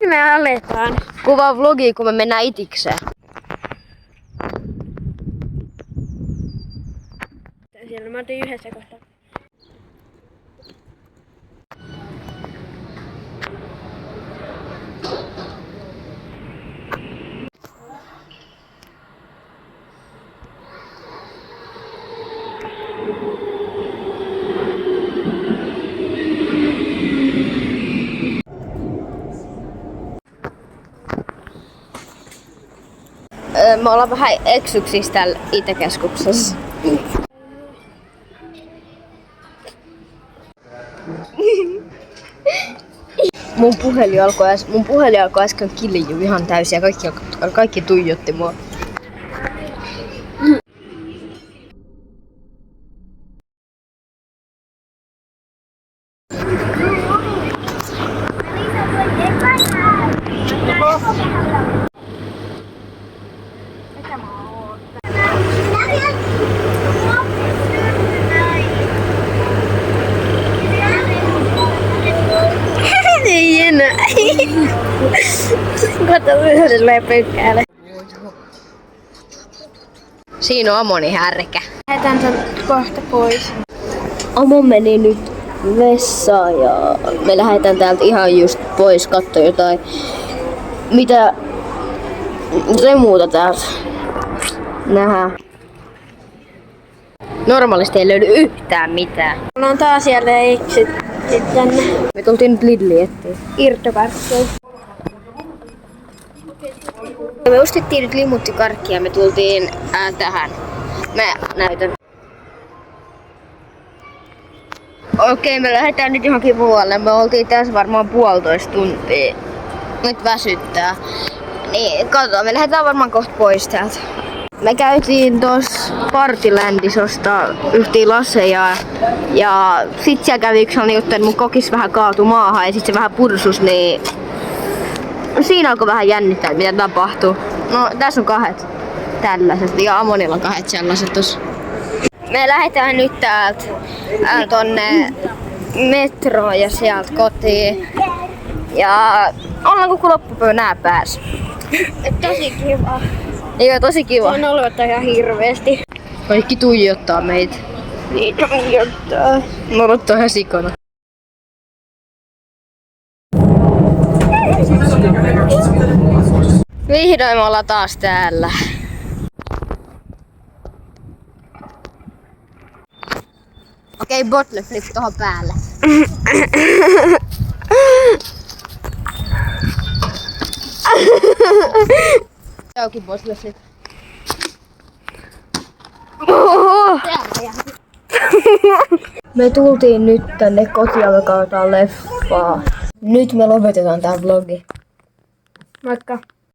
Me aletaan. Kuvaa vlogia, kun me mennään itikseen. Siellä mä otin yhdessä kohtaa. Me ollaan vähän eksyksissä täällä Itäkeskuksessa. Mun puhelin alkoi äsken kiljuu ihan täysin ja kaikki tuijotti mua. Ei enää. Kato yhdelle pyykkäälle. Siinä on Amoni härkä. Lähetään tän kohta pois. Amo meni nyt vessaan ja me lähdetään täältä ihan just pois katsoa jotain. Mitä muuta täältä nähdään. Normaalisti ei löydy yhtään mitään. Mulla on taas siellä eksyt tänne. Me tultiin nyt Lidliin eteen. Irtokarkkuun. Me ostettiin nyt limuttikarkkia ja me tultiin tähän. Mä näytän. Okei, me lähdetään nyt johonkin muualle. Me oltiin tässä varmaan 1,5 tuntia. Nyt väsyttää. Niin, katsotaan, me lähdetään varmaan kohta pois täältä. Me käytiin tuossa Partilandissa ostaa yhtiin laseja ja sit siellä kävi yksi juttu, että mun kokis vähän kaatui maahan ja sit se vähän pursus, niin siinä alkoi vähän jännittää, mitä tapahtuu. No tässä on 2 tällaiset ja Amonilla on 2 sellaiset tossa. Me lähdetään nyt täältä tonne metroon ja sieltä kotiin. Ja ollaan koko loppupäivän nää pääs. Tosi kiva. Joo, tosi kiva. On ollut ihan hirveesti. Kaikki tuijottaa meitä. Niitä tuijottaa. Me odottaa ihan sikana. Vihdoin me ollaan taas täällä. Okei, bottle flip tohon päälle. Jokin bottle flip. Me tultiin nyt tänne kotiin ja me katsotaan leffaa. Nyt me lopetetaan tää vlogi. Moikka.